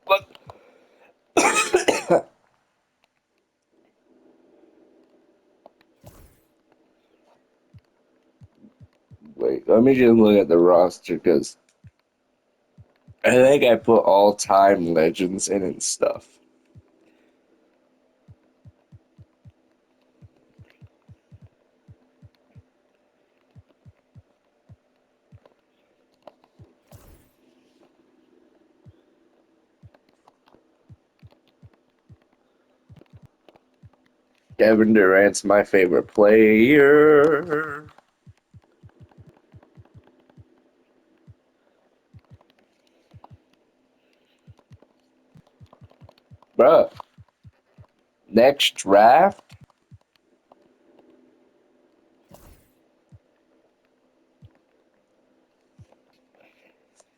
But wait, let me just look at the roster because I think I put all-time legends in and stuff. Kevin Durant's my favorite player. Bruh, next draft?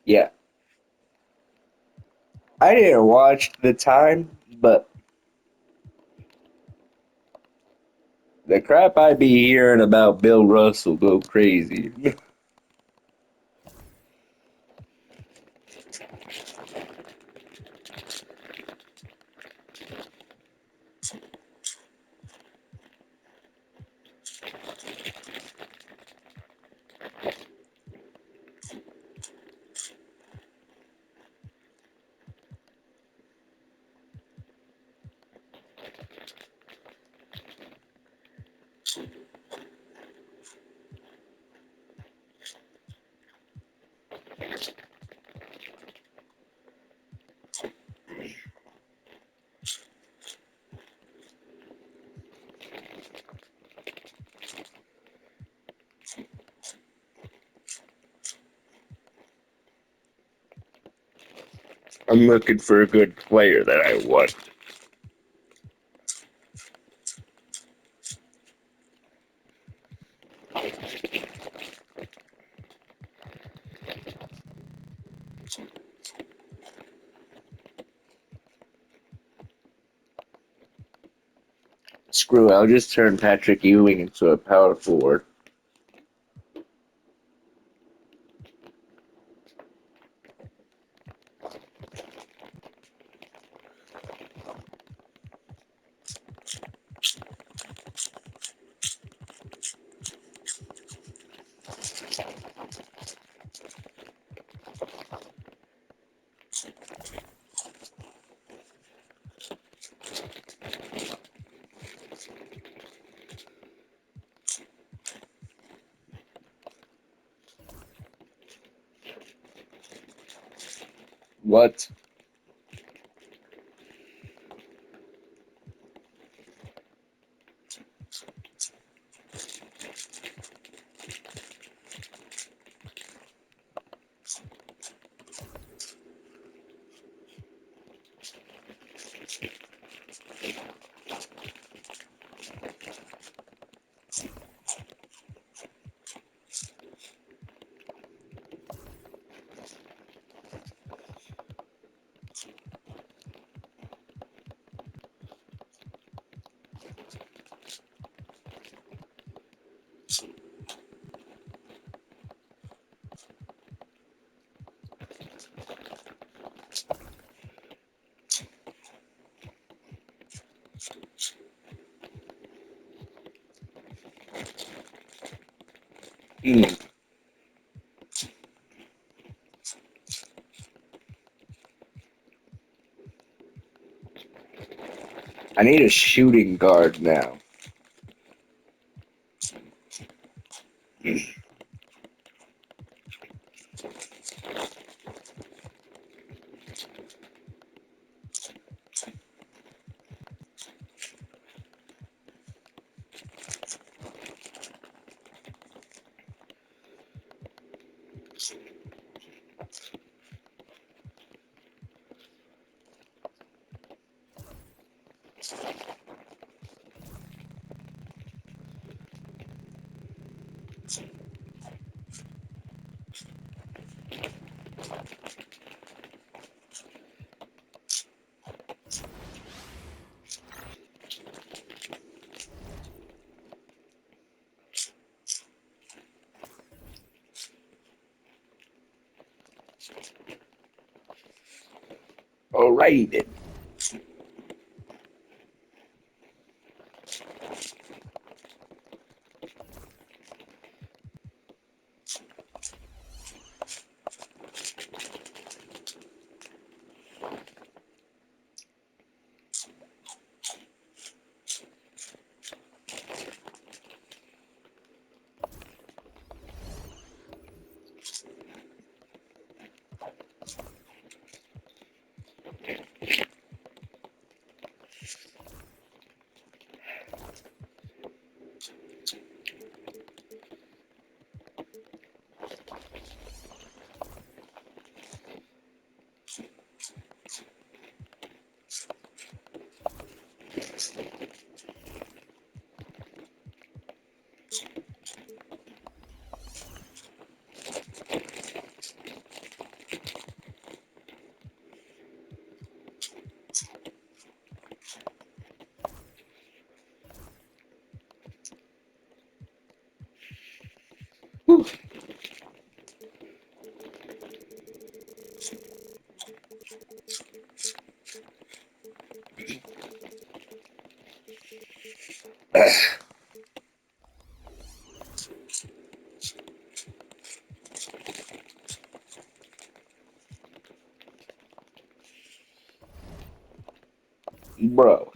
Yeah. I didn't watch the time, but the crap I be hearing about Bill Russell go crazy. I'm looking for a good player that I want. Screw it, I'll just turn Patrick Ewing into a power forward. What? Hmm. I need a shooting guard now. Alright then. Whew. Bro.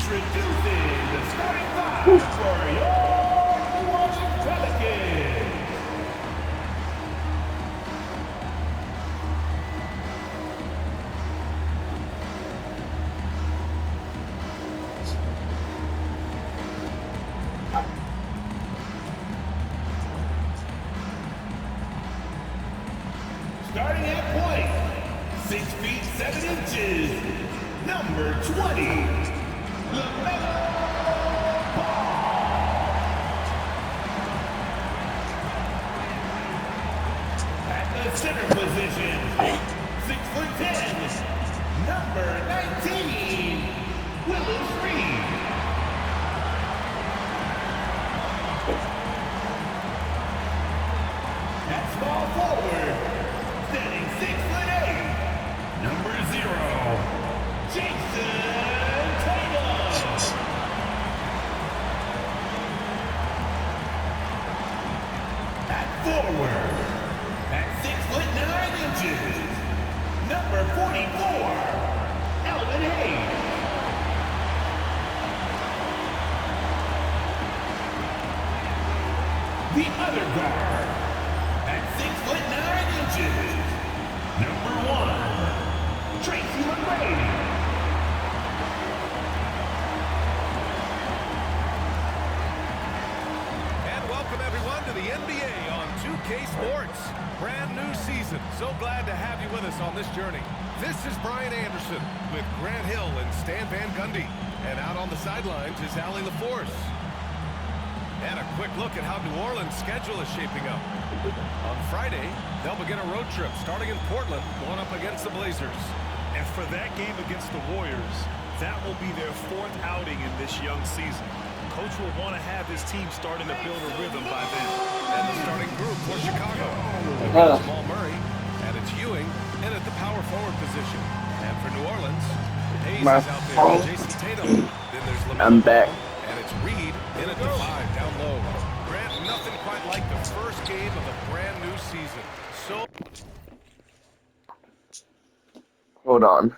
Introducing the starting five for your New Orleans Pelicans. Starting at point, 6 feet 7 inches, number 20, LaMelo Ball. At the center position, 6'10", number 19, Willis Reed. At small forward, standing 6'8", number 0, Jason Tatum. At forward, at 6'9", number 44, Elvin Hayes. The other guard, at 6'9", number 1, Tracy McGrady. And welcome everyone to the NBA on 2K Sports. Brand new season. So glad to have you with us on this journey. This is Brian Anderson with Grant Hill and Stan Van Gundy. And out on the sidelines is Allie LaForce. And a quick look at how New Orleans' schedule is shaping up. On Friday, they'll begin a road trip starting in Portland, going up against the Blazers. And for that game against the Warriors, that will be their 4th outing in this young season. Coach will want to have his team starting to build a rhythm by then. And the starting group for Chicago. We've got Jamal Murray, and it's Ewing in at the power forward position. And for New Orleans, Hayes is out there with Jason Tatum. Then there's LaMelo I'm back. Ball, and it's Reed in at the 5 down low. Grant, nothing quite like the first game of a brand new season. So Hold on.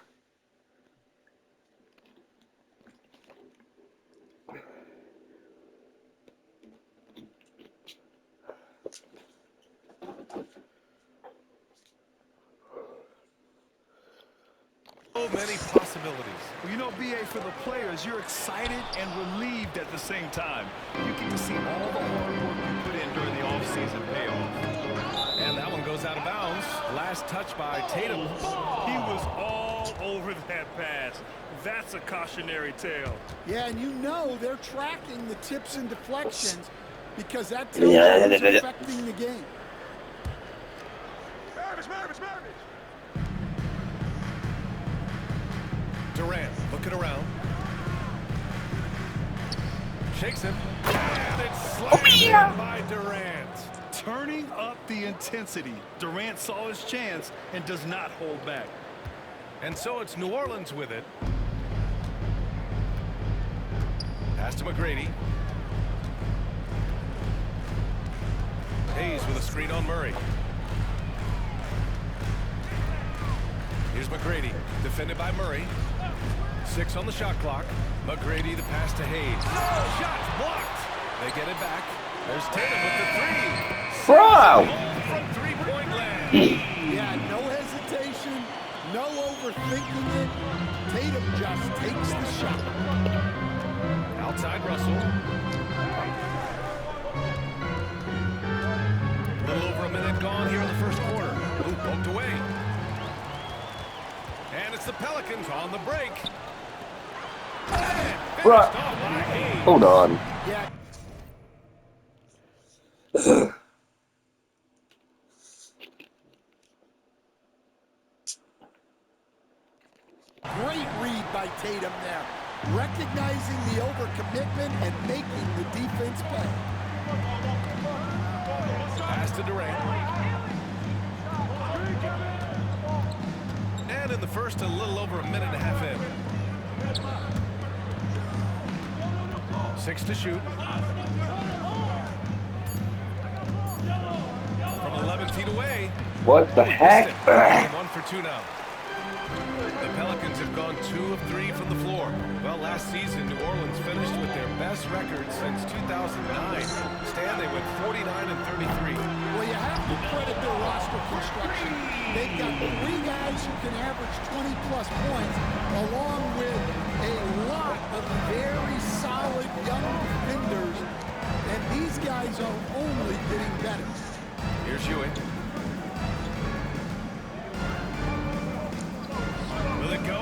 many possibilities. Well, you know, B.A., for the players, you're excited and relieved at the same time. You get to see all the hard work you put in during the offseason pay off. And that one goes out of bounds. Last touch by Tatum. He was all over that pass. That's a cautionary tale. Yeah, and you know they're tracking the tips and deflections because that tells you who's affecting the game. Durant looking around. Shakes him. And it's slammed in by Durant. Turning up the intensity. Durant saw his chance and does not hold back. And so it's New Orleans with it. Pass to McGrady. Hayes with a screen on Murray. Here's McGrady, defended by Murray. 6 on the shot clock. McGrady, the pass to Hayes. Shot's blocked. They get it back. There's Tatum with the 3. Bro! From three-point land. Yeah, no hesitation, no overthinking it. Tatum just takes the shot. Outside Russell. A little over a minute gone here in the first quarter. Ooh, poked away. And it's the Pelicans on the break. Bro, hold on. Yeah, great read by Tatum there. Recognizing the overcommitment and making the defense pay. Pass to Durant. And in the first, a little over a minute and a half in. 6 to shoot. From 11 feet away. What the heck? 1 for 2 now. The Pelicans have gone 2 of 3 from the floor. Well, last season, New Orleans finished with their best record since 2009. Stan, they went 49 and 33. Well, you have to credit their roster construction. They've got 3 guys who can average 20-plus points, along with a lot of very solid young defenders, and these guys are only getting better. Here's Ewing. Will it go?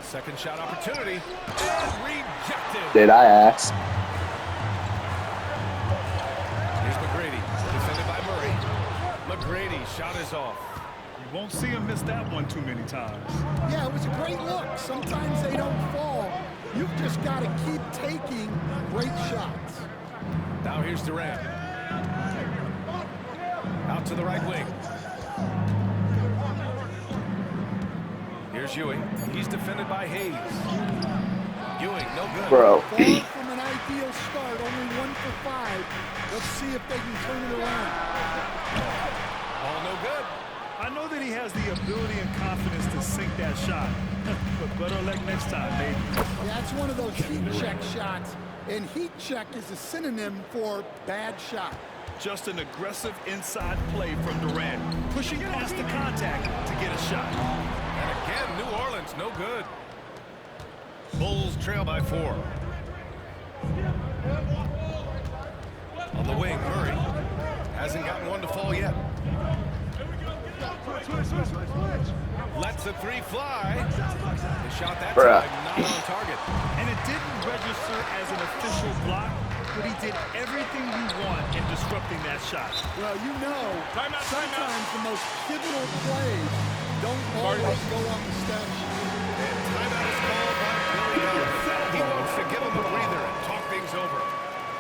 Second shot opportunity. And rejected. Did I ask? Here's McGrady, defended by Murray. McGrady, shot is off. You won't see him miss that one too many times. Yeah, it was a great look. Sometimes they don't fall. You've just got to keep taking great shots. Now here's Durant. Out to the right wing. Here's Ewing. He's defended by Hayes. Ewing, no good. Bro. Far from an ideal start, only 1 for 5. Let's see if they can turn it around. All no good. I know that he has the ability and confidence to sink that shot. But better luck next time, maybe. Yeah, it's one of those heat check shots, and heat check is a synonym for bad shot. Just an aggressive inside play from Durant, pushing past the contact to get a shot. And again, New Orleans, no good. Bulls trail by 4. On the wing, Murray. Hasn't gotten one to fall yet. Lets the 3 fly. He shot that time, not on target. And it didn't register as an official block, but he did everything you want in disrupting that shot. Well, you know, sometimes the most pivotal plays don't always go on the stat sheet. And timeout is called by Billy Ellis. He wants to give him a breather and talk things over.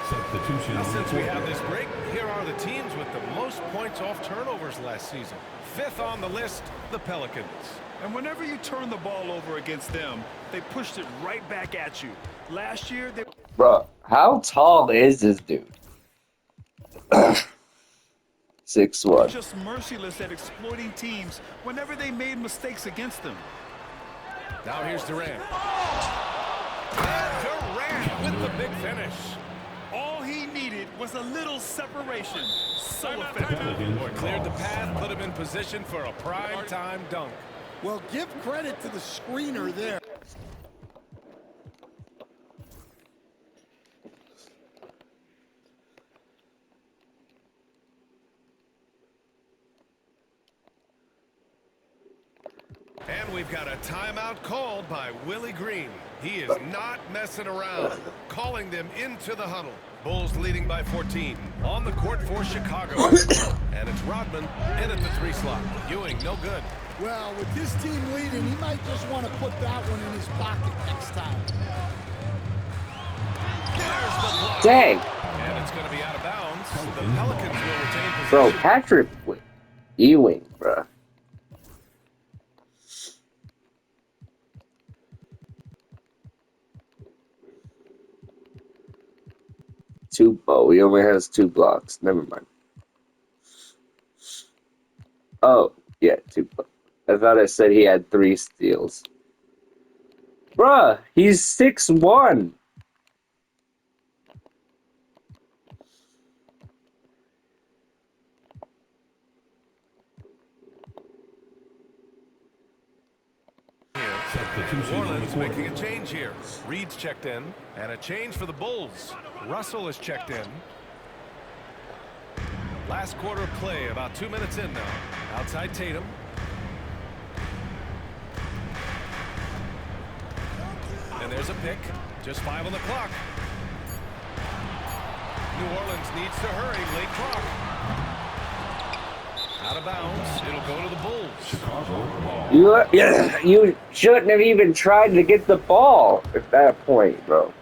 Substitution. Now, since we have this break, here are the teams with the most points off turnovers last season. 5th on the list, the Pelicans. And whenever you turn the ball over against them, they pushed it right back at you. Last year, they... Bro, how tall is this dude? 6'1". just merciless at exploiting teams whenever they made mistakes against them. Now here's Durant. And Durant with the big finish. All All he needed was a little separation. So effective. Boy, cleared the path, put him in position for a prime-time dunk. Well, give credit to the screener there. And we've got a timeout called by Willie Green. He is not messing around, calling them into the huddle. Bulls leading by 14 on the court for Chicago. And it's Rodman in at the 3 slot. Ewing, no good. Well, with this team leading, he might just want to put that one in his pocket next time. There's the block. Dang. And it's going to be out of bounds. The Pelicans will retain possession. Bro, Patrick Ewing, bro. Oh, he only has 2 blocks. Never mind. Oh, yeah, 2 blocks. I thought I said he had 3 steals. Bruh, he's 6'1". New Orleans making a change here. Reed's checked in, and a change for the Bulls. Russell is checked in. Last quarter of play, about 2 minutes in now. Outside Tatum. And there's a pick. Just 5 on the clock. New Orleans needs to hurry. Late clock. Out of bounds. It'll go to the Bulls. You shouldn't have even tried to get the ball at that point, bro.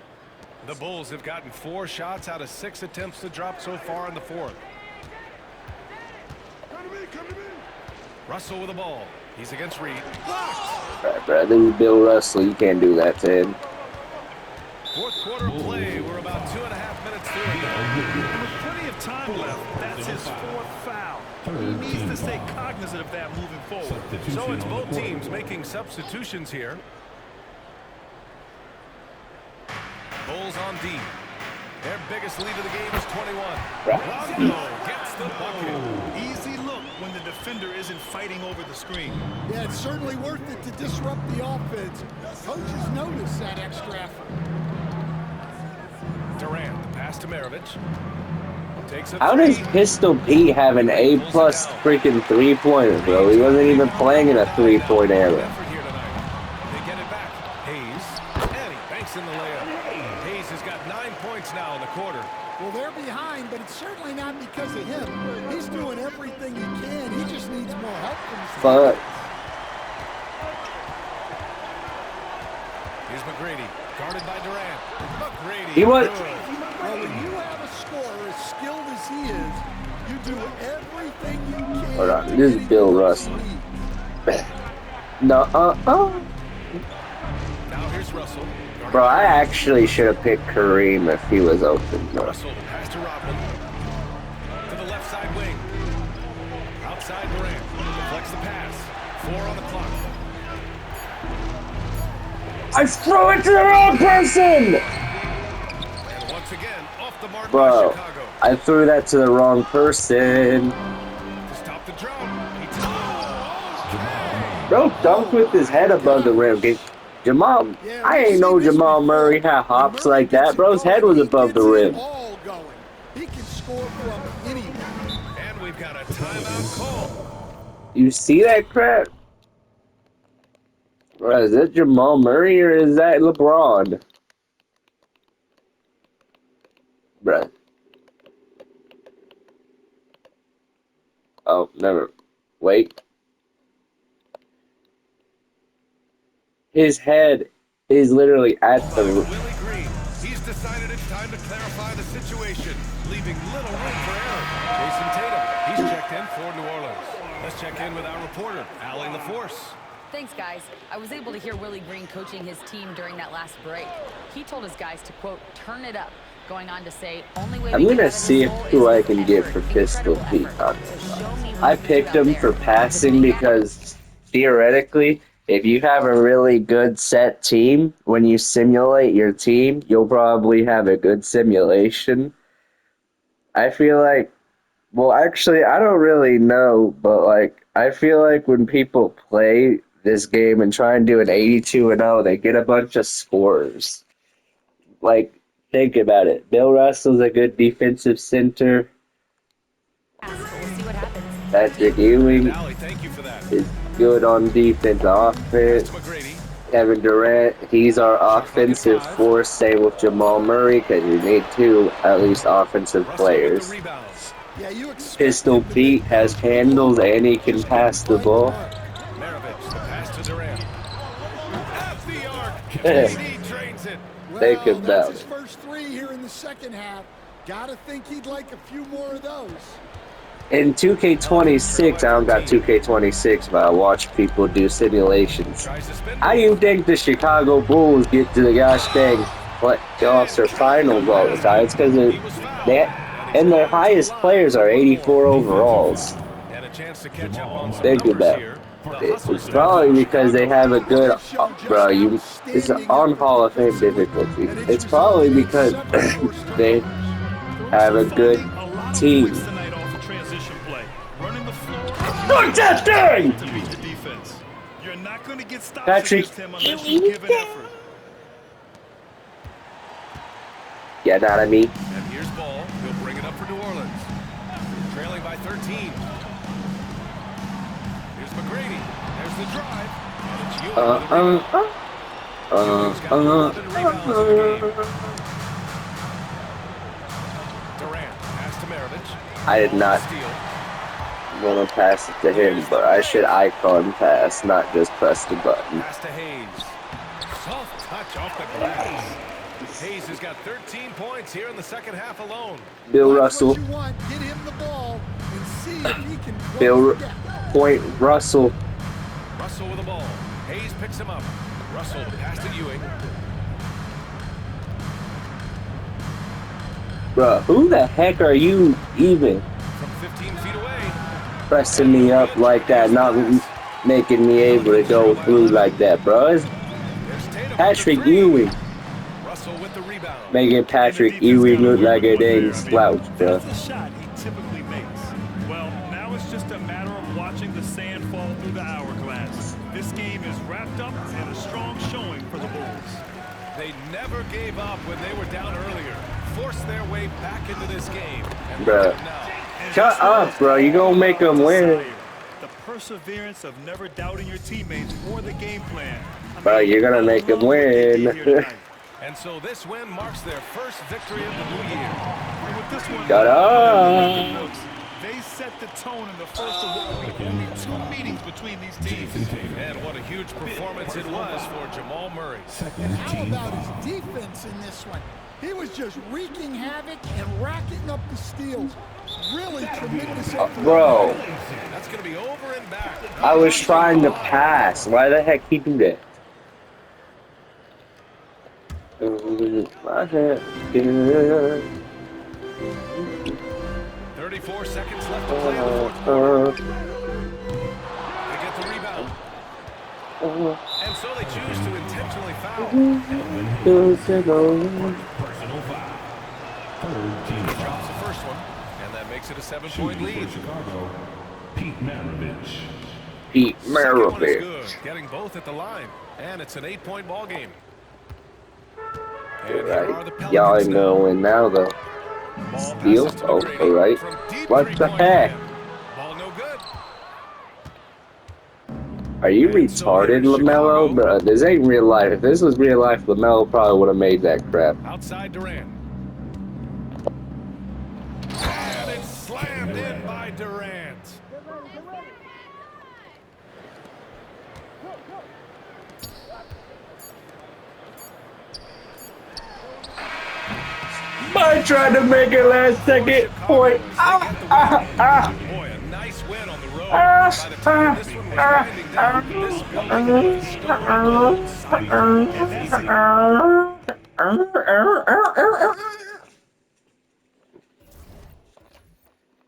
The Bulls have gotten 4 shots out of 6 attempts to drop so far in the 4th. Russell with the ball. He's against Reed. Right, bro, this is Bill Russell. You can't do that to him. 4th quarter of play. We're about 2.5 minutes through it now. And with plenty of time left, that's his 4th foul. He needs to stay cognizant of that moving forward. So it's both teams making substitutions here. Bulls on D. Their biggest lead of the game is 21. Rondo gets the bucket. Easy look when the defender isn't fighting over the screen. Yeah, it's certainly worth it to disrupt the offense. Coaches notice that extra effort. Durant, the pass to Maravich. Takes a How does 3. Pistol Pete have an A+ freaking 3-pointer, bro? He wasn't even playing in a 3-point era. Effort here tonight. They get it back. Hayes. And he banks in the layup. Hayes has got 9 points now in the quarter. Well, they're behind, but it's certainly not because of him. He's doing everything he can. He just needs more help from his Fuck. Here's McGrady. Guarded by Durant. McGrady. He was- good. Well, when you have a scorer as skilled as he is, you do everything you can. Hold on, to this get is Bill him to Russell. lead. No, Now here's Russell. Guarded Bro, by I actually should have picked Kareem if he was open, bro. Russell, the pass to Rodman. To the left side wing. Outside Durant. Deflects the pass. 4 on the clock. I threw it to the wrong person! And once again, off the mark by Bro, Chicago. I threw that to the wrong person. To stop the drought. He Bro, dunked with his head above the rim. Jamal, Yeah, I we've ain't seen know this Jamal before. Murray had hops When Murray like that. gets Bro's head was involved, above the he gets rim. it all going. He can score from anywhere. And we've got a timeout call. You see that crap? Bro, is that Jamal Murray or is that LeBron? Bruh. Oh, never. Wait. His head is literally at the... Willie Green. He's decided it's time to clarify the situation, leaving little room for error. Jason Tatum. He's checked in for New Orleans. Let's check in with our reporter, Allie LaForce. Thanks, guys. I was able to hear Willie Green coaching his team during that last break. He told his guys to, quote, turn it up, going on to say, only way I'm we gonna get out of see this hole who is I with can get effort, for Pistol incredible Pete. effort. So show me who I you can picked get out him there. for Does passing it make that? because theoretically, if you have a really good set team, when you simulate your team, you'll probably have a good simulation. I feel like, well, actually, I don't really know, but like, I feel like when people play this game and try and do an 82 and 0, they get a bunch of scores. Like, think about it. Bill Russell's a good defensive center. We'll see what happens. Patrick Ewing Valley, thank you for that. is good on defense, Pass offense. to McGrady. Kevin Durant, he's our offensive force. Same with Jamal Murray, because you need two, at least, offensive Russell with the players. rebound. Yeah, you expect Pistol him to Pete make has multiple handles plays. and he can pass the But ball. Mark, Maravich, the pass to Durant. At the arc. Yeah. KD drains it. Think well, about that's his it. first three here in the second half. Gotta think he'd like a few more of those. In 2K26, I don't got 2K26, but I watch people do simulations. Tries to spin. How do you think the Chicago Bulls get to the gosh dang playoffs or finals all the time? It's because and their highest players are 84 overalls. And a chance to catch up on some Think numbers about here. It's probably because they have a good, it's on Hall of Fame difficulty. It's probably because they have a good team. Tonight off a transition play. Running the floor. Look that thing! To beat the defense. You're not going to get stops Patrick, against him unless you give an effort. Get out of me. And here's ball. He'll bring it up for New Orleans. Trailing by 13. Here's McGrady. There's the drive. And it's Ewing with a rebound. Ewing's got 11 rebounds in the game. Durant, pass to Maravich. I did not Steal. want to pass it to him, but I should icon pass, not just press the button. Pass to Hayes. Soft touch off the glass. Hayes has got 13 points here in the second half alone. Bill That's Russell, what you want. Get him the ball and see if he can close Bill the gap. Point Russell. Russell with the ball. Hayes picks him up. Russell pass to Ewing. Bruh, who the heck are you even From 15 feet away. pressing me up like that, not making me able to go through like that, bro? It's There's Tatum Patrick with the three. Ewing Russell with the rebound. making Patrick Ewing look like a dang slouch, bro. That's the shot he typically makes. Well, now it's just a matter of watching the sand fall through the hourglass. This game is wrapped up and a strong showing for the Bulls. They never gave up when they were down earlier. Forced their way back into this game. And Bruh. look at now. And Shut this up, is bro. You gonna make them win. desire. The perseverance of never doubting your teammates or the game plan. Bro, you're gonna make them win. And so this win marks their first victory of the new year. And with this one, Shut up. they set the tone in the first of what will be only 2 meetings between these teams. And what a huge performance it was for Jamal Murray. And how about his defense in this one? He was just wreaking havoc and racking up the steals. Really tremendous effort. Bro, That's going to be over and back. I was trying to pass. Why the heck he do that? My head. 34 seconds left to play in the fourth quarter. They get the rebound. And so they choose to intentionally foul. Personal foul. Third team Drops foul. the first one, and that makes it a 7-point Shooting lead. for Chicago, Pete Maravich. Pete Second one is Maravich. good, getting both at the line, and it's an 8-point ball game. And here are the Right. Y'all Pelicans ain't now. gonna win now, though. Ball Steal? passes to Oh, McGrady alright. from deep What the three-point heck? land. Ball no good. Are you And so retarded, here's LaMelo? Chicago. Bro, this ain't real life. If this was real life, LaMelo probably would have made that crap. Outside Durant. And it's slammed in by Durant. I tried to make it last second point. Boy, a nice win on the road. By the time this one was winding down, this building was still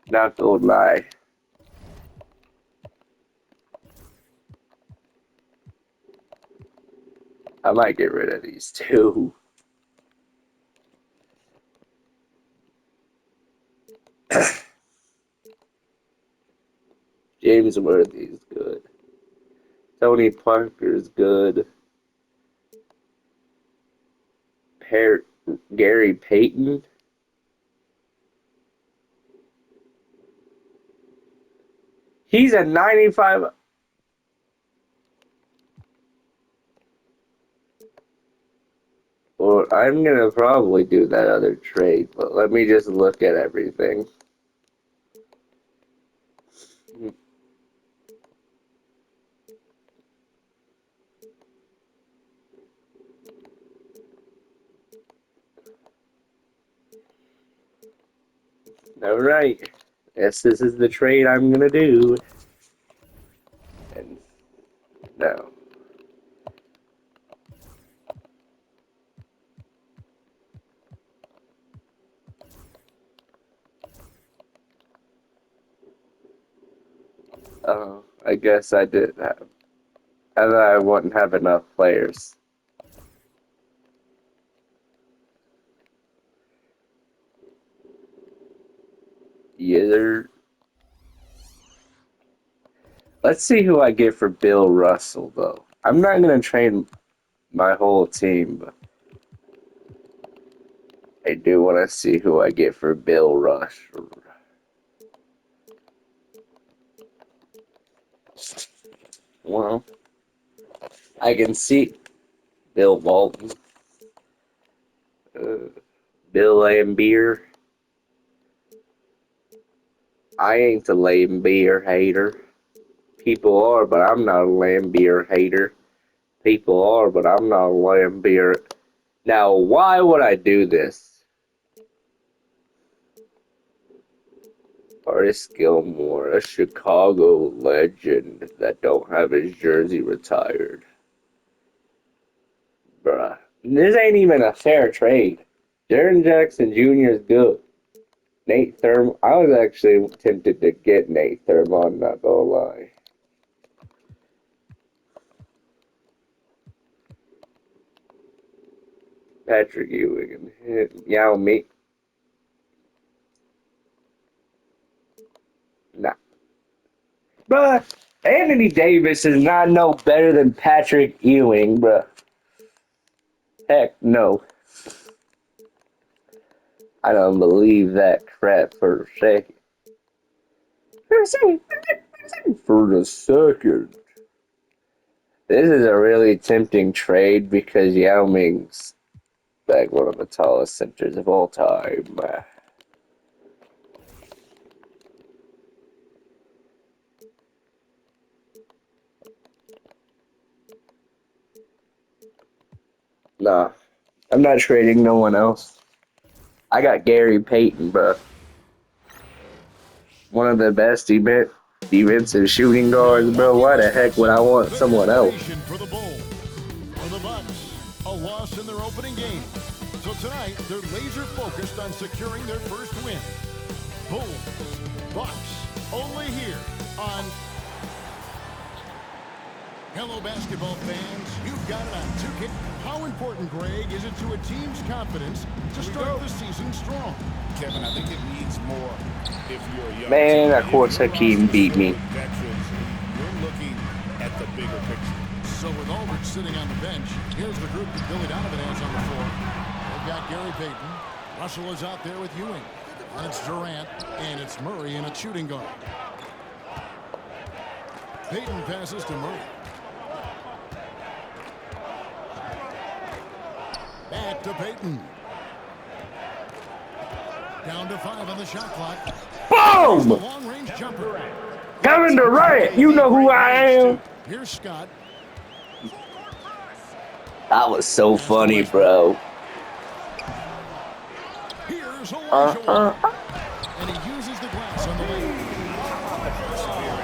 Not gonna lie. I might get rid of these two. James Worthy's good. Tony Parker's good. Gary Payton. He's a 95. Well, I'm going to probably do that other trade, but let me just look at everything. All right. Yes, this is the trade I'm going to do. And no. Oh, I guess I did have. I thought I wouldn't have enough players. Either. Let's see who I get for Bill Russell, though. I'm not going to trade my whole team, but I do want to see who I get for Bill Russell. Well, I can see Bill Walton, Bill Laimbeer. I ain't a Laimbeer hater. People are, but I'm not a Laimbeer hater. People are, but I'm not a Laimbeer. Now, why would I do this? Artis Gilmore, a Chicago legend that don't have his jersey retired. Bruh. This ain't even a fair trade. Jaren Jackson Jr. is good. Nate Thurmond. I was actually tempted to get Nate Thurmond, not gonna lie. Patrick Ewing and Yao Ming. Nah. Bruh, Anthony Davis is not no better than Patrick Ewing, bruh. Heck no. I don't believe that crap for a second. For a second. This is a really tempting trade because Yao Ming's like one of the tallest centers of all time. Nah, I'm not trading no one else. I got Gary Payton, bro. One of the best defensive shooting guards, bro. Why the heck would I want someone else? For the Bulls. For the Bucks, a loss in their opening game. So tonight, they're laser focused on securing their first win. Bulls, Bucks, only here on Hello Basketball fans. You've got it on 2K. How important, Greg, is it to a team's confidence to start the season strong? Kevin, I think it needs more if you're a young Man, team. of course Hakeem beat me. Veterans, you're looking at the bigger picture. So with Aldridge sitting on the bench, here's the group that Billy Donovan has on the floor. They've got Gary Payton. Russell is out there with Ewing. And it's Durant, and it's Murray in a shooting guard. Payton passes to Murray. Back to Payton. Down to 5 on the shot clock. Boom! Long-range jumper. Kevin Durant, you know who I am. Here's Scott. That was so funny, bro. Here's Elijah. And he uses the glass on the way.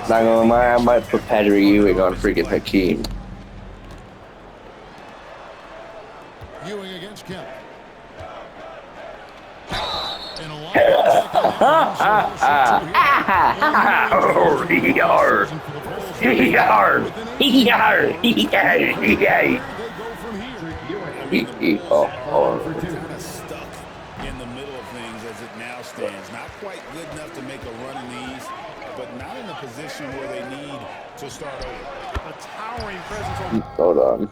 Not gonna lie, I might put Patrick Ewing on freaking Hakeem. Ewing against Kemp. And Stuck in the middle of things as it now stands. Not quite good enough to make a run in these, but not in a position position where they need to start over. A towering presence on Hold on.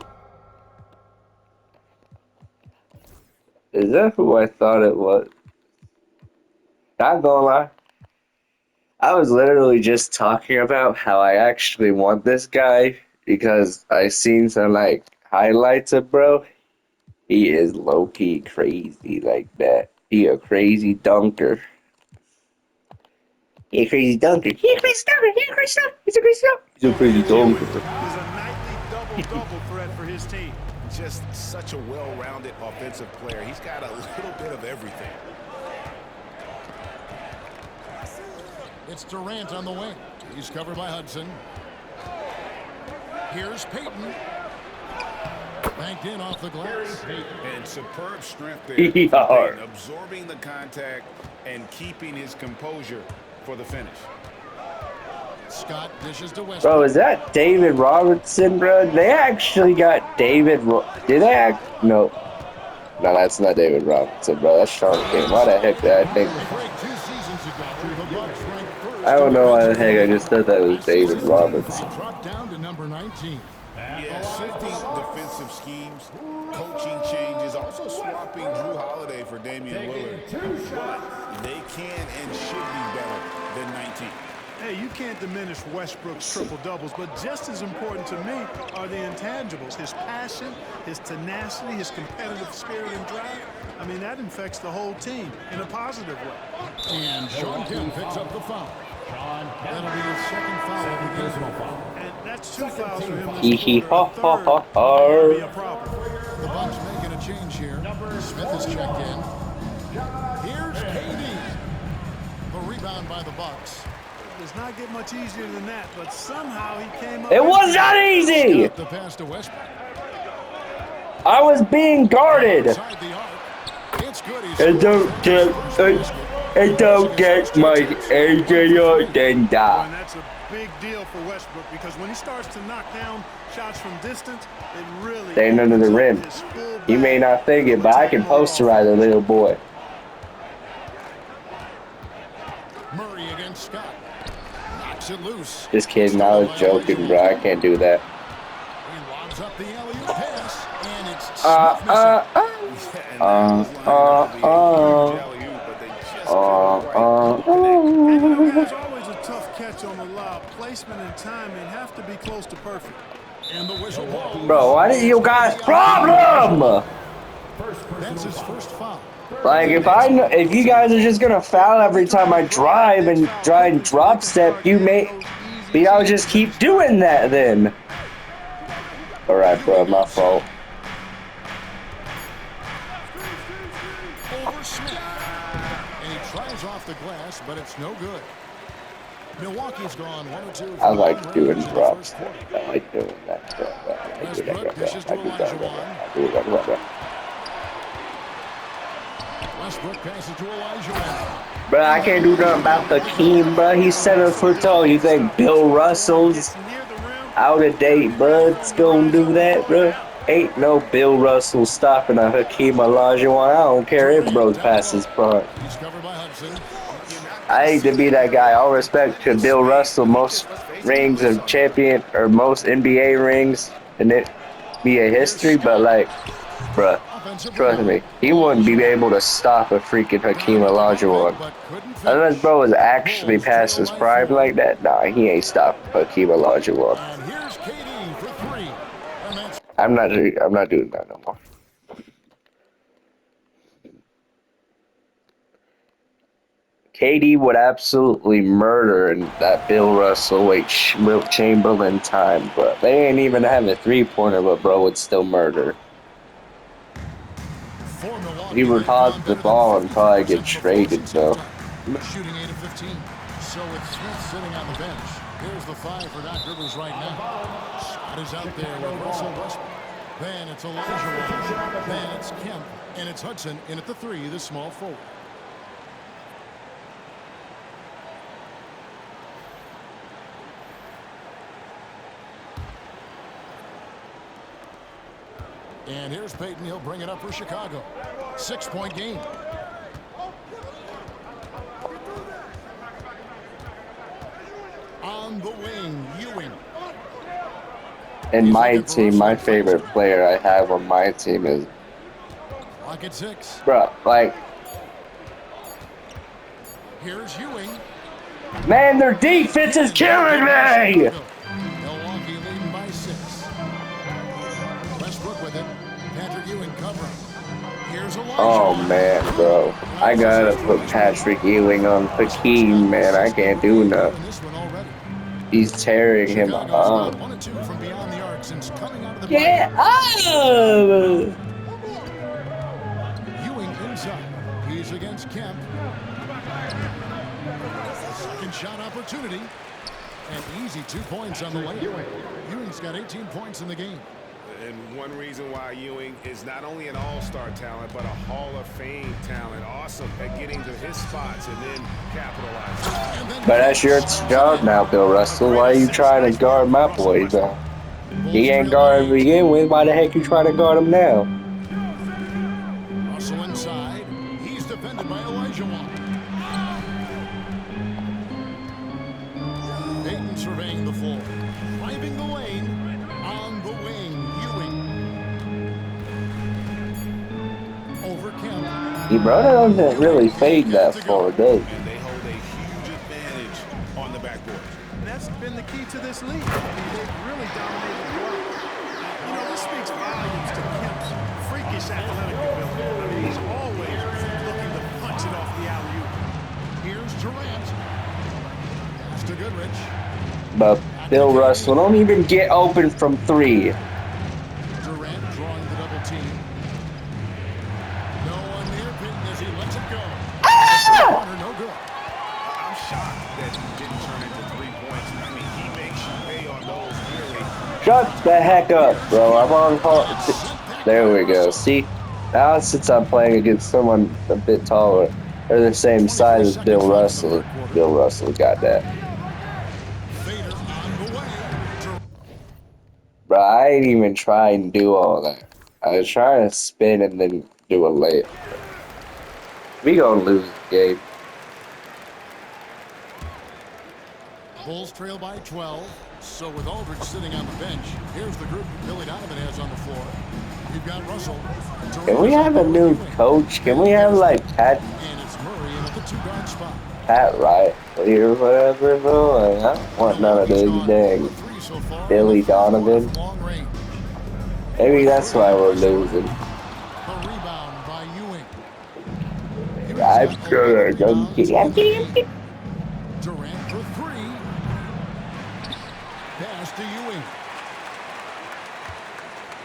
Is that who I thought it was? Not gonna lie. I was literally just talking about how I actually want this guy because I seen some like highlights of bro. He is low-key crazy like that. He a crazy dunker. He a crazy dunker. He a crazy dunker. He a crazy dunker. He's a crazy dunker. He's a crazy dunker. is a nightly double threat for his team. Just such a well-rounded offensive player. He's got a little bit of everything. It's Durant on the wing. He's covered by Hudson. Here's Payton. Banked in off the glass. And superb strength there. ER. Absorbing the contact and keeping his composure for the finish. Scott dishes to Westbrook. Bro, is that David Robertson, bro? They actually got David. Did they act? No. No, that's not David Robertson, bro. That's Sean King. Why the heck did I think? I don't know why the heck I just thought that was David Robertson. Dropped down to number 19. Yeah, shifting defensive schemes, coaching changes, also swapping Drew Holiday for Damian Lillard. But they can and should be better than 19. Hey, you can't diminish Westbrook's triple-doubles, but just as important to me are the intangibles. His passion, his tenacity, his competitive spirit and drive. I mean, that infects the whole team in a positive way. And Sean Kemp picks up the foul. That'll be his second foul of the game. And that's 2 fouls for him. Hee hee This ha quarter. ha A third ha might be ha. a problem. The Bucks making a change here. Smith is checked in. Here's KD. The rebound by the Bucks. Does not get much easier than that, but somehow he came up. It was not easy. The pass to Westbrook. I was being guarded. Inside the arc. It's good. It don't get much easier than And that. that's a big deal for Westbrook because when he starts to knock down shots from distance, it really Staying under the opens up rim. his full You may bag not think it, but I can posterize a little boy. Murray against Scott. Knocks it loose. Just kidding. I was joking, bro. I can't do that. He lobs up the alley-oop pass, and it's Smith And that was lining up to be a huge alley-oop, but they just couldn't quite connect. And you know, there's always a tough catch on the lob. Placement and timing have to be close to perfect. and the whistle blows. Bro, why did you guys problem? That's his first foul. Like if you guys are just gonna foul every time I drive and try and drop step, I'll just keep doing that then. Alright, bro, my fault. Over Smith. And he tries off the glass, but it's no good. Milwaukee's gone 1 or 2. I like doing drop step. I like doing that stuff. I do Westbrook dishes to that. I do that. Westbrook passes to Elijah Wan. Bro, I can't do nothing about the Hakeem, bro. He's 7 foot tall. You think Bill Russell's Near the rim, out of date buds gonna do that, bro? Ain't no Bill Russell stopping a Hakeem Olajuwon. I don't care if bro's past his prime. He's covered by Hudson. I hate to be that guy. All respect to Bill Russell, most rings of champion or most NBA rings in NBA history, but like, bruh, trust me, he wouldn't be able to stop a freaking Hakeem Olajuwon. But couldn't finish. Unless bro was actually past his prime like that, nah, he ain't stopping Hakeem Olajuwon. And here's KD for 3. And that's I'm not doing that no more. KD would absolutely murder in that Bill Russell, Wilt Chamberlain time, but they ain't even have a 3-pointer, but bro would still murder. for Milwaukee. He would hog the ball and probably get traded though. Shooting 8 of 15. So it's Smith sitting on the bench. Here's the 5 for Doc Rivers right now. Shot is out there with Russell Westbrook. Then it's Elijah. Then it's Kemp. And it's Hudson in at the 3, the small forward. And here's Payton. He'll bring it up for Chicago. 6-point game. On On the wing, Ewing. And my team, my favorite player I have on my team is, Clock at 6. bro, like, Here's Ewing. man, their defense is killing me! Milwaukee leading by 6. Westbrook with it. Patrick Ewing covering. Here's Elijah. Oh man, bro. I gotta put Patrick Ewing on Hakeem, man. I can't do nothing. This one already. He's tearing him Chicago's up. got 1 and 2 from beyond the arc since coming out of the Get up! Ewing inside. He's against Kemp. Second shot opportunity. And easy 2 points on the layup. Ewing's got 18 points in the game. And one reason why Ewing is not only an all-star talent, but a Hall of Fame talent. Awesome at getting to his spots and then capitalizing. But that's your job now, Bill Russell. Why are you trying to guard my boy, though? He ain't guarding to begin with. Why the heck you trying to guard him now? Russell inside. He's defended by Elijah Wan. Payton surveying the floor. Driving the lane. On the wing. Over Kemp. He brother doesn't really fade that far, does he? And they hold a huge advantage on the backboard. And that's been the key to this league. I mean, they've really dominated the work. You know, this speaks volumes to Kemp's freakish athletic ability. I mean, he's always looking to punch it off the alley-oop. Here's Durant. Pass to Goodrich. But Bill Russell don't even get open from 3. Durant drawing the double team. No one near Payton as he lets it go. No good. I'm shocked that he didn't turn into 3 points. I mean, he makes you pay on those really. Shut the heck up, bro. I'm on call. There we go. See? Now since I'm playing against someone a bit taller, or the same size as Bill Russell got that. Vader on the way. Bro, I ain't even trying to do all that. I was trying to spin and then do a layup. We gonna lose the game. Bulls trail by 12. So with Aldridge sitting on the bench, here's the group Billy Donovan has on the floor. You've got Russell. Can we have a new coach? Can we have like Pat And it's Murray in at the 2-guard spot. Riley or whatever, bro? Like, I don't want none of this dang Billy Donovan. Long range. Maybe that's why we're losing. The rebound by Ewing. I'm gonna go get Durant for 3. Pass to Ewing.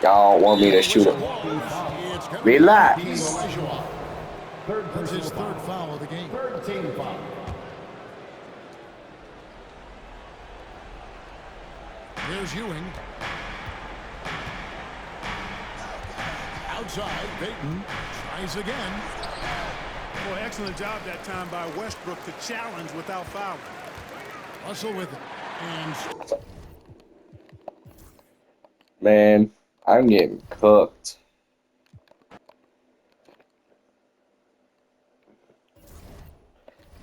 Y'all want me to shoot him. It's gonna Relax. be Elijah. That's his 3rd foul of the game. Third team foul. There's Ewing. Outside, Payton tries again. Boy, excellent job that time by Westbrook to challenge without fouling. Russell with it. And Man, I'm getting cooked.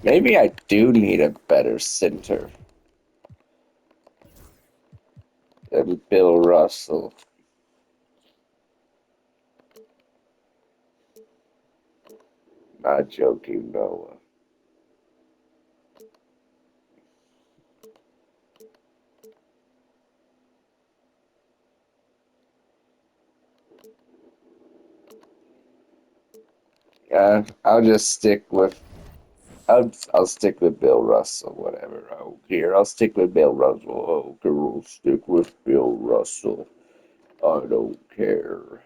Maybe I do need a better center than Bill Russell. Not joking, Noah. Yeah, I'll just stick with. I'll stick with Bill Russell, whatever. I don't care. I'll stick with Bill Russell. I'll stick with Bill Russell. I don't care.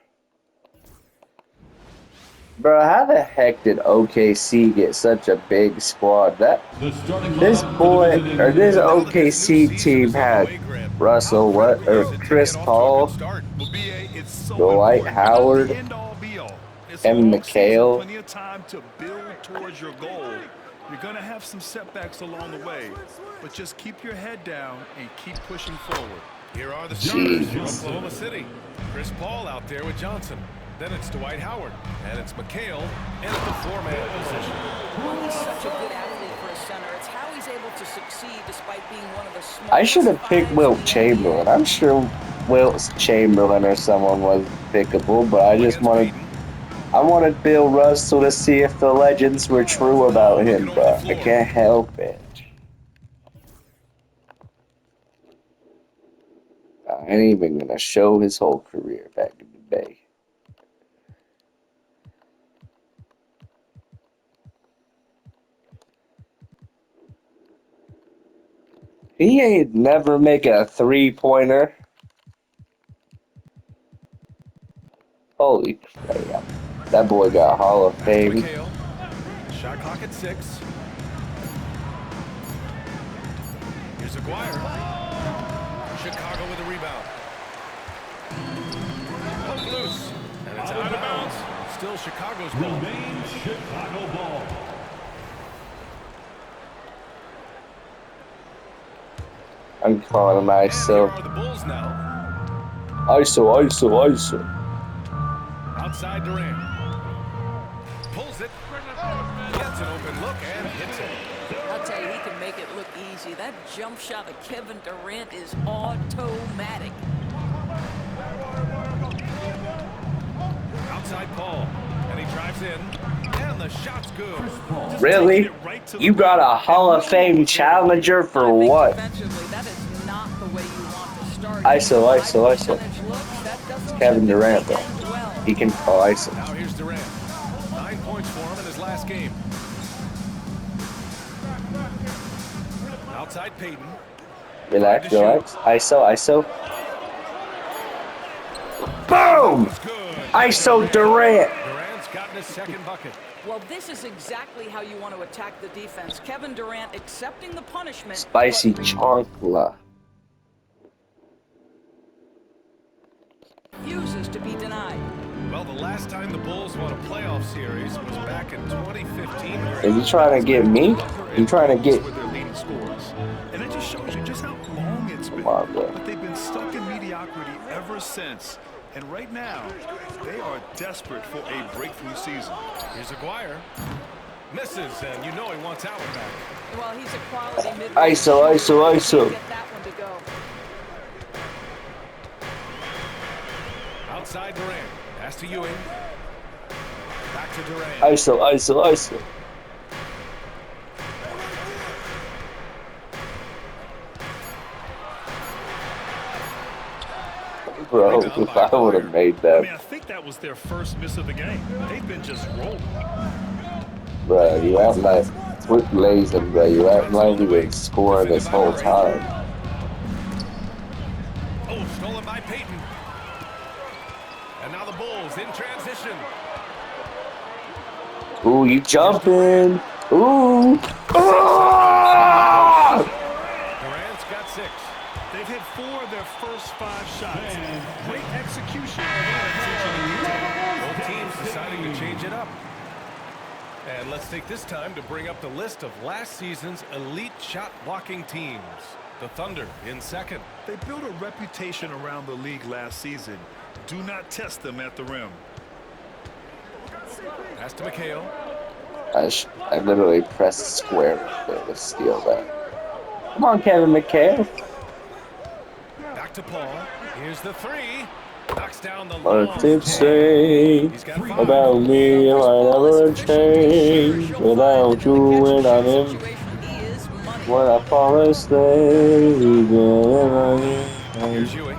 Bro, how the heck did OKC get such a big squad? This OKC team had Russell, Chris Paul, Dwight Howard, and McHale. Plenty of time to build towards your goal. You're going to have some setbacks along the way, but just keep your head down and keep pushing forward. Here are the starters from Jeez. Oklahoma City. Chris Paul out there with Johnson. Then it's Dwight Howard. And it's McHale. And it's the 4-man position. Well, he's such a good athlete for a center. It's how he's able to succeed despite being one of the smallest. I should have picked Wilt Chamberlain. I'm sure Wilt Chamberlain or someone was pickable, but I just wanted Bill Russell to see if the legends were true about him, but I can't help it. I ain't even gonna show his whole career back in the day. He ain't never make a 3-pointer. Holy crap. That boy got Hall of Fame. McHale. Shot clock at 6. Here's Aguirre. Chicago with a rebound. Poked loose. And it's out of bounds. Still Chicago's ball. Remains Chicago ball. I'm calling him ISO. And here are the Bulls now. ISO. Outside Durant. Pulls it. Gets an open look and hits it. I'll tell you, he can make it look easy. That jump shot of Kevin Durant is automatic. Outside Paul. And he drives in. And the shot's good. Really? You got a Hall of Fame challenger for what? Defensively, that is not the way you want to start. ISO. It's Kevin Durant, though. He can call ISO. Now here's Durant. 9 points for him in his last game. Outside Payton. Relax. ISO. Boom! ISO Durant. Durant's gotten his second bucket. Well, this is exactly how you want to attack the defense. Kevin Durant accepting the punishment. Spicy chocolate. Refuses to be denied. Well, the last time the Bulls won a playoff series was back in 2015. Is he trying to get me? You trying to get? With their leading scorers. And it just shows you just how long it's been. Come on, bro. But they've been stuck in mediocrity ever since. And right now, they are desperate for a breakthrough season. Here's Aguirre. Misses, and you know he wants Allen back. Well, he's a quality mid. ISO. Get that one to go. Outside Durant. Pass to Ewing. Back to Durant. ISO. Bro, if I would have made I that, mean, I think that was their first miss of the game. They've been just rolling. bro, you act like quit blazing, bro. You act like you been scoring this whole time. Oh, stolen by Payton. And now the Bulls in transition. Ooh, you jumping? Ooh. Ah! Durant's got 6. They've hit 4 of their first 5 shots. Great execution. Both teams deciding to change it up. And let's take this time to bring up the list of last season's elite shot blocking teams. The Thunder in second. They built a reputation around the league last season. Do not test them at the rim. Pass to McHale. I literally pressed square there to steal that. Come on, Kevin McHale. Back to Paul. Here's the 3. Knocks down the What did say about me if I never change without you when I'm in when I fall asleep? Here's Ewing.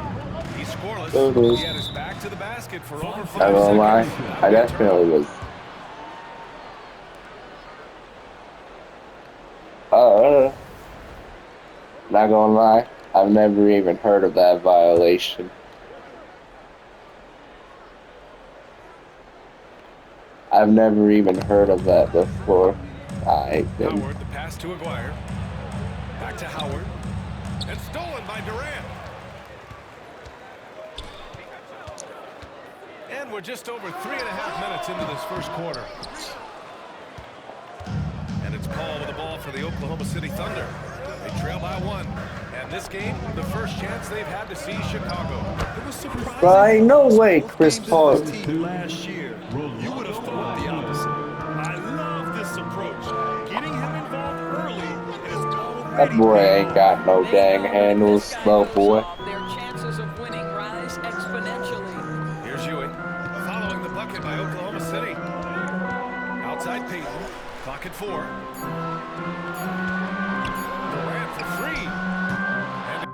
He's scoreless. He had his back to the basket for over 5 seconds. I don't lie. I definitely was. Not gonna lie. I've never even heard of that violation. I've never even heard of that before. I didn't. Howard, the pass to Aguirre. Back to Howard. And stolen by Durant. And we're just over 3.5 minutes into this first quarter. And it's Paul with the ball for the Oklahoma City Thunder. They trail by 1. And this game, the first chance they've had to see Chicago. It was surprising. Right, no way, Chris Paul. Last year, you would have thought the opposite. I love this approach. Getting him involved early is all That boy ain't got no dang handles, slow boy. Their chances of winning rise exponentially. Here's Ewing. Following the bucket by Oklahoma City. Outside Peyton. Clock at 4. Durant for 3. And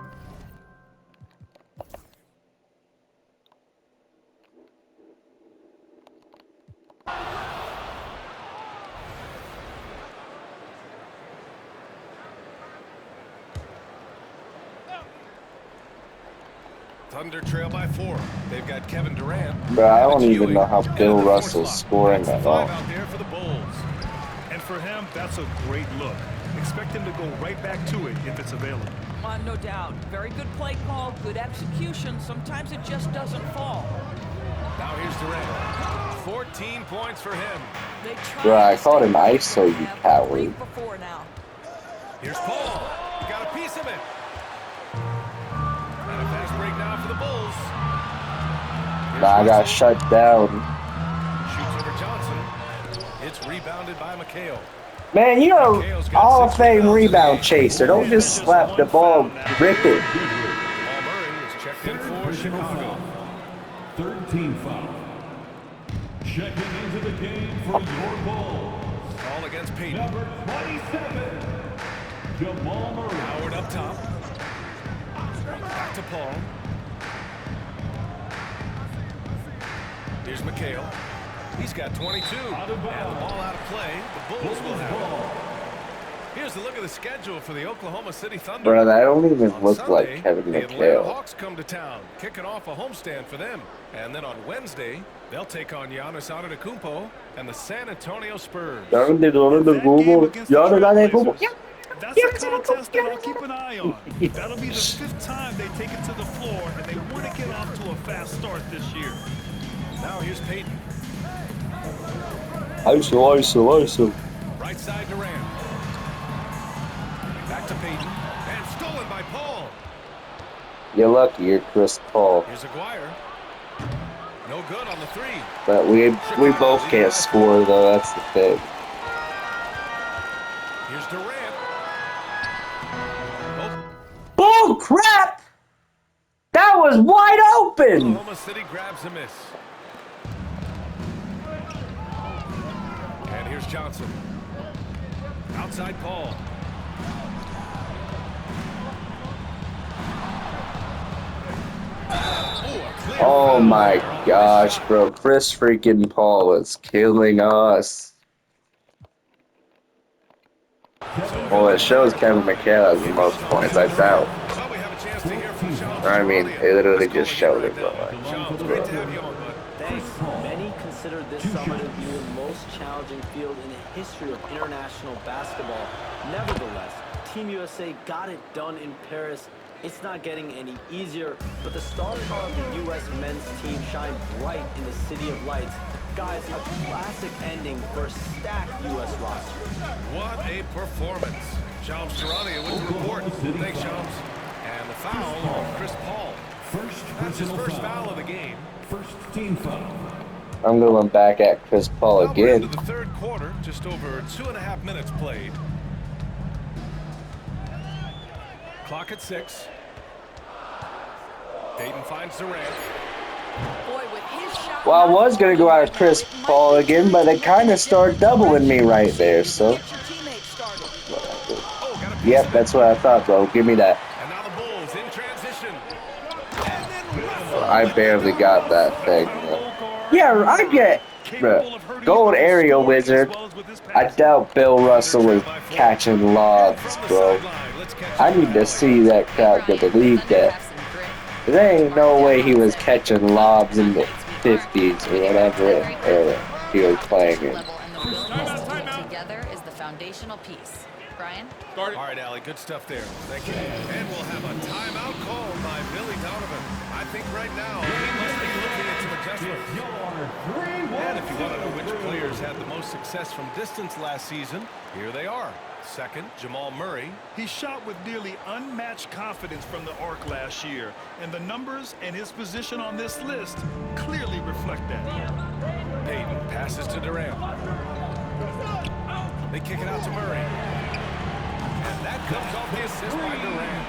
Thunder trail by 4. They've got Kevin Durant. But I don't Ewing, even know how and Bill in the fourth Russell's slot. scoring That's at all. 5 out there for the Bulls. And for him, that's a great look. Expect him to go right back to it if it's available. No doubt. Very good play call, good execution. Sometimes it just doesn't fall. Now here's Durant. 14 points for him. They try Bro, I to called stay him away ISO, from you him. coward. Three before now. Here's Paul. He got a piece of it. And a fast break now for the Bulls. Here's Nah, I got Russell. shut down. Shoots over Johnson. It's rebounded by McHale. Man, you're a Hall of Fame rebound chaser. Don't just slap the ball, rip it. Jamal Murray is checked in for Chicago. Third team foul. Checking into the game for your Bulls. All against Peyton. Number 27, Jamal Murray. Howard up top. Back to Paul. Here's McHale. He's got 22. And the ball out of play. The Bulls will have it. Here's a look at the schedule for the Oklahoma City Thunder. Bro, that don't even On look Sunday, like Kevin the Atlanta McHale. Hawks come to town, kicking off a homestand for them. And then on Wednesday, they'll take on Giannis Antetokounmpo and the San Antonio Spurs. That game against the Trailblazers, that's a contest that I'll keep an eye on. That'll be the 5th time they take it to the floor, and they want to get off to a fast start this year. Now here's Peyton. ISO. Right side Durant. Back to Peyton. And stolen by Paul. You're lucky you're Chris Paul. Here's Aguirre. No good on the 3. But we both can't score, though. That's the thing. Here's Durant. Oh, crap! That was wide open! Oklahoma City grabs a miss. And here's Johnson. Outside Paul. Oh my gosh, bro. Chris freaking Paul is killing us. Well, it shows Kevin McHale has the most points, I doubt. Well, we have a chance to hear from Shams. I mean, it literally just showed it, but like. Shams, great to have you on, bud. Thanks. Many consider this summer to be the most challenging field in the history of international basketball. Nevertheless, Team USA got it done in Paris. It's not getting any easier, but the star power of the U.S. men's team shined bright in the City of Lights. Guys, a classic ending for a stacked U.S. roster. What a performance. Shams Charania with the report. Thanks, Shams. And the foul on Chris Paul. That's his first foul of the game. First team foul. I'm going back at Chris Paul Well, we're again. into the third quarter, just over 2.5 minutes played. Clock at 6. Peyton finds Durant. Boy, with his shot. Well, I was going to go out of Chris Paul again, but they kind of started doubling me right there, so. Get your teammates started. Oh, got a piece Yep, of it. that's what I thought, bro. Give me that. And now the Bulls in transition. And then Russell. I barely got that thing. Bro. Yeah, I get. Bro, Gold Aerial Wizard. I doubt Bill Russell was catching lobs, bro. I need to see that crowd to believe that. There ain't no way he was catching lobs in the 50s or whatever era he was playing in. Level and the willingness to get together is the foundational piece. Brian? All right, Allie, good stuff there. Thank you. And we'll have a timeout called by Billy Donovan. I think right now he must be looking at some adjustments. And if you want to know which players had the most success from distance last season, here they are. Second, Jamal Murray. He shot with nearly unmatched confidence from the arc last year, and the numbers and his position on this list clearly reflect that. Peyton passes to Durant. They kick it out to Murray. And That comes off the assist by Durant.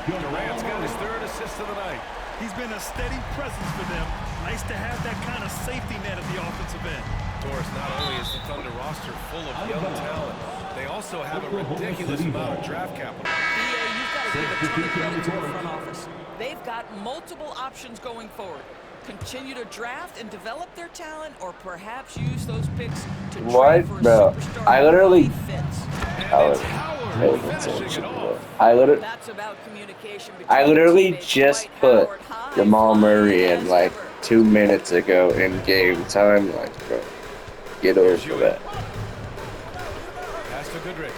Durant's got his third assist of the night. He's been a steady presence for them. Nice to have that kind of safety net at the offensive end. Doris, not only is the Thunder roster full of young talent, they also have a ridiculous amount of draft capital. You've got to give a ton of credit to the front office. They've got multiple options going forward. Continue to draft and develop their talent, or perhaps use those picks to trade for a superstar. I literally... That's about communication. I literally just put Jamal Murray in like 2 minutes ago in game time. Like, bro, get over that. Pass to Goodrich.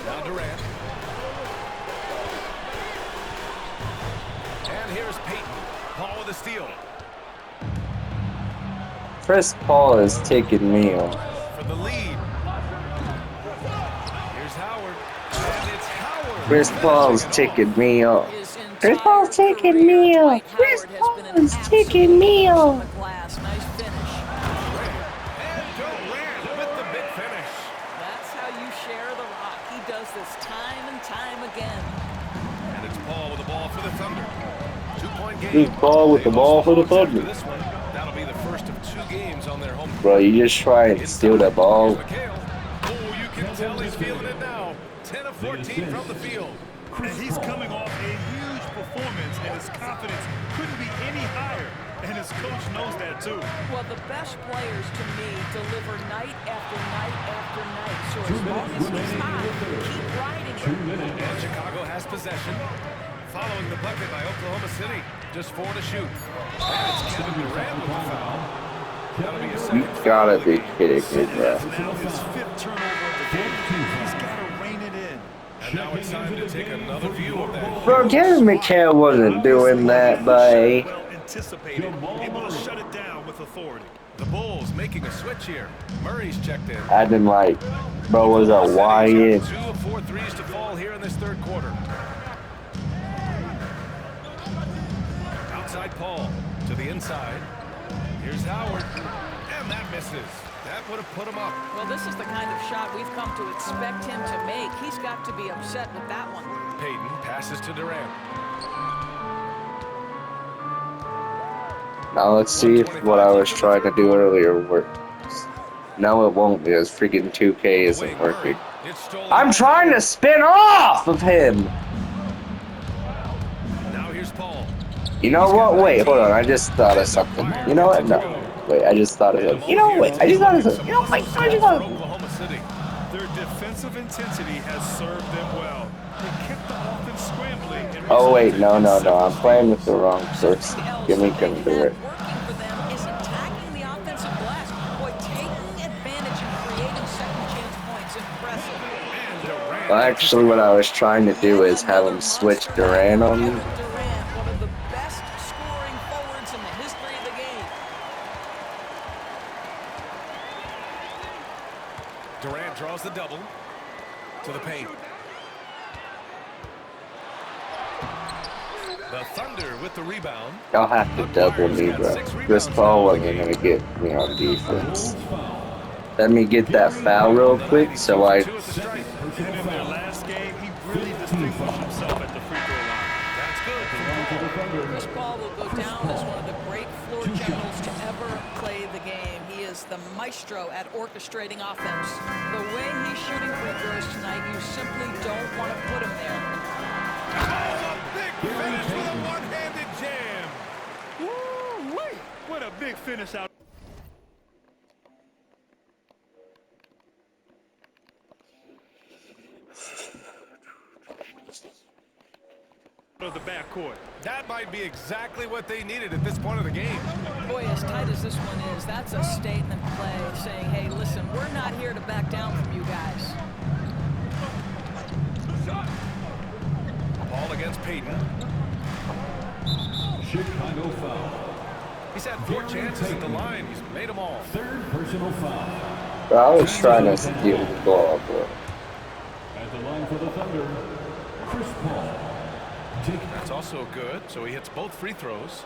Now Durant. And here's Payton. Paul with a steal. Chris Paul is taking me on. For the lead. Here's Howard. And it's Howard. Chris Paul's taking me off. Chris Paul's taking me off. Chris Paul's taking me off. Nice finish. And Durant with the big finish. That's how you share the rock. He does this time and time again. And it's Paul with the ball for the Thunder. 2-point game. Chris Paul with the ball for the Thunder. This one, that'll be the first of 2 games on their home. Bro, you just try and steal that ball. Oh, you can tell he's feeling it now. 10 of 14 from the field. And he's coming off a huge performance, and his confidence couldn't be any higher. And his coach knows that, too. Well, the best players, to me, deliver night after night after night. So as long as he's hot, keep riding it. And Chicago has possession. Following the bucket by Oklahoma City. Just 4 to shoot. And it's Kevin Durant with the foul. That'll be a second. You gotta be kidding me, bro. Now his 5th turnover of the game. He's got to rein it in. And now it's time to take another view of that. Bro, Kevin McHale wasn't doing that, buddy. Well anticipated, able to shut it down with authority. The Bulls making a switch here. Murray's checked in. I didn't like, bro, was a YN. 2 of 4 threes to fall here in this 3rd quarter. Outside Paul to the inside. Here's Howard. And that misses. That would have put him up. Well, this is the kind of shot we've come to expect him to make. He's got to be upset with that one. Payton passes to Durant. Now let's see if what I was trying to do earlier works. No, it won't because freaking 2K isn't working. I'm trying to spin off of him! Now here's Paul. You know what? Wait, hold on. I just thought of something. You know what? No. Wait, I just thought of it. You know what? I just thought of something. You know what? I just thought of Oklahoma City. Their defensive intensity has served them well. They kept the offense scrambling. Oh, wait. No. I'm playing with the wrong source. Give me Kevin Durant. Working for them is attacking the offensive glass. Boy, taking advantage and creating second chance points. Impressive. Well, actually, what I was trying to do is have him switch Durant on me. Durant, one of the best scoring forwards in the history of the game. Durant draws the double to the paint. The Thunder with the rebound. Y'all have to double me, bro. Chris Paul wasn't going to get me on defense. Let me get that foul real quick so I... And in their last game, he really distinguished himself at the free throw line. That's good. Chris Paul will go down as one of the great floor generals to ever play the game. He is the maestro at orchestrating offense. The way he's shooting free throws tonight, you simply don't want to put him there. Oh, a big finish with a one-handed jam. Woo-wee! What a big finish out of the backcourt. That might be exactly what they needed at this point of the game. Boy, as tight as this one is, that's a statement play saying, hey, listen, we're not here to back down from you guys. Ball against Payton. Chicago foul. He's had 4 chances at the line. He's made them all. 3rd personal foul. Bro, I was trying to steal the ball, bro. At the line for the Thunder, Chris Paul. That's also good, so he hits both free throws.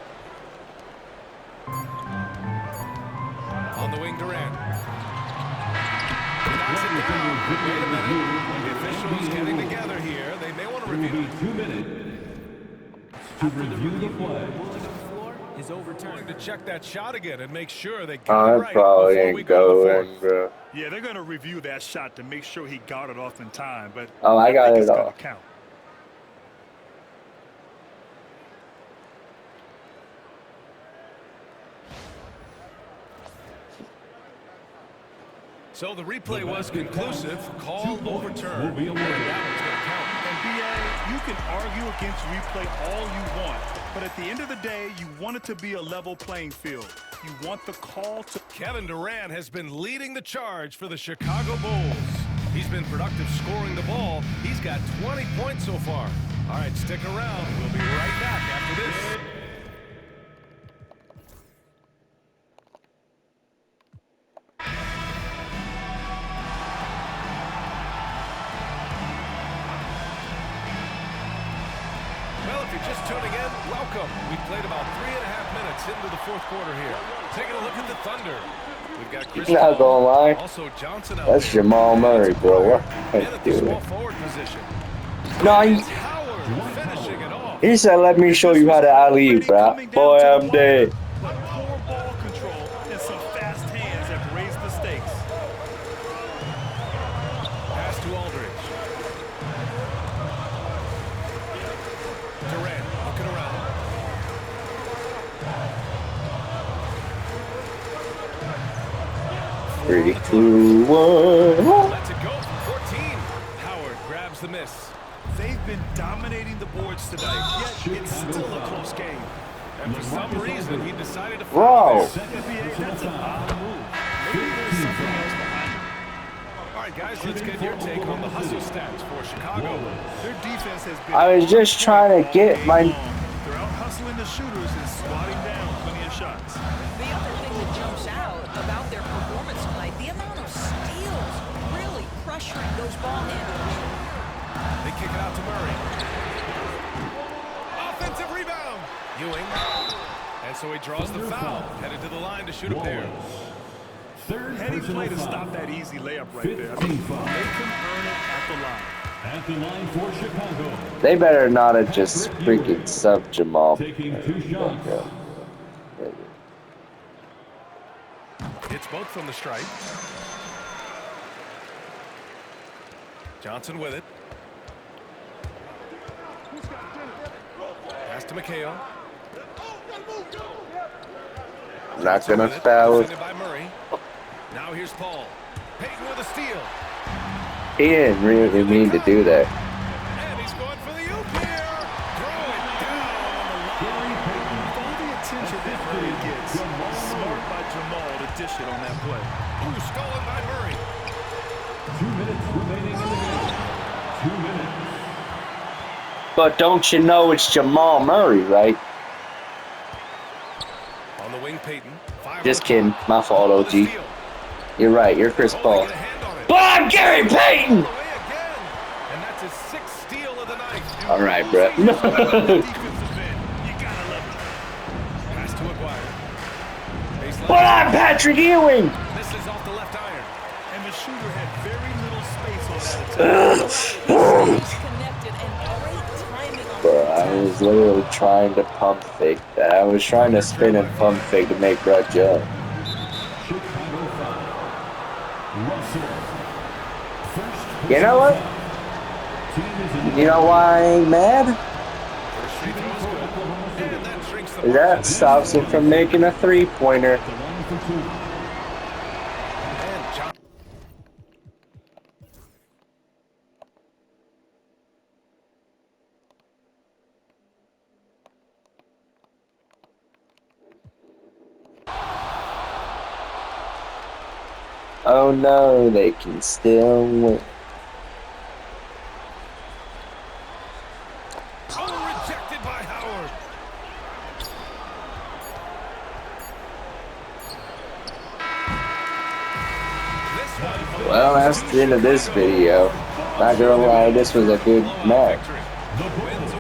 On the wing, Durant. Knocks it down. Wait a minute. The officials getting together here. They may want to review. 2 minutes to review the play. Is overturned to check that shot again and make sure they Oh, got it that right probably before we ain't go to the going, fourth. bro. Yeah, they're going to review that shot to make sure he got it off in time, but Oh, I got think it it's gonna off. count. So the replay was conclusive. Call overturned. Will be awarded. That one's going to count. And BA, you can argue against replay all you want, but at the end of the day, you want it to be a level playing field. You want the call to... Kevin Durant has been leading the charge for the Chicago Bulls. He's been productive scoring the ball. He's got 20 points so far. All right, stick around. We'll be right back after this. Well, if you're just tuning in, welcome. We've played about 3.5 minutes into the fourth quarter here. Taking a look at the Thunder. We've got Chris Not gonna lie. also Johnson out That's there. Jamal Murray, bro. What In are you at the small doing? forward position. No, Howard finishing it off. he said, "Let me show you how to alley, bro." Boy, I'm dead. But poor ball control and some fast hands have raised the stakes. Pass to Aldridge. Durant looking around. Three, two, one. Lets it go from 14. Howard grabs the miss. They've been dominating the boards tonight, yet it's still a close game. And for some reason, he decided to Bro. NBA, that's an odd move. Maybe there's something else behind it. All right, guys, let's get your take on the hustle stats for Chicago. Their defense has been... I was just trying to get my. They're out hustling the shooters and swatting down plenty of shots. The other thing that jumps out about their performance tonight, the amount of steals really pressuring those ball handlers. They kick it out to Murray. Offensive rebound. Ewing. And so he draws the foul. Headed to the line to shoot a pair. Third Heady play to personal stop foul. that easy layup right there. I mean, 15 foul. they can earn it at the line. At the line for Chicago. They better not have just freaking subbed Jamal. Taking 2 shots. It's both from the stripe. Johnson with it. Pass to McHale. Not gonna With it. foul. Defended by Murray. Now here's Paul. Payton with a steal. He didn't really mean to do that. And he's going for the oop here. Throw it down on the line. All the attention that Murray gets. Smart by Jamal to dish it on that play. Ooh, stolen by Murray. 2 minutes remaining in the game. 2 minutes. But don't you know it's Jamal Murray, right? On the wing, Payton. Just kidding. My fault, OG. You're right. You're Chris Paul. But I'm Gary Payton! And that's his 6th steal of the night. All right, bro. Defensive end. You gotta love it. Pass to Aguirre. Baseline. But I'm Patrick Ewing! Misses off the left iron. And the shooter had very little space on that attack. Stays connected and great timing on Bro, I was literally trying to pump fake that. I was trying to spin and pump fake to make bro jump. Chicago foul. Russell. First You know what? team is in You know why I ain't mad? First free throw is good. And that shrinks the That margin. stops him from making a three-pointer. the line for 2. And John. Oh no, they can still win. Oh, rejected by Howard. This one. Well, that's the end of this video. Not gonna lie, this was a good match. Wins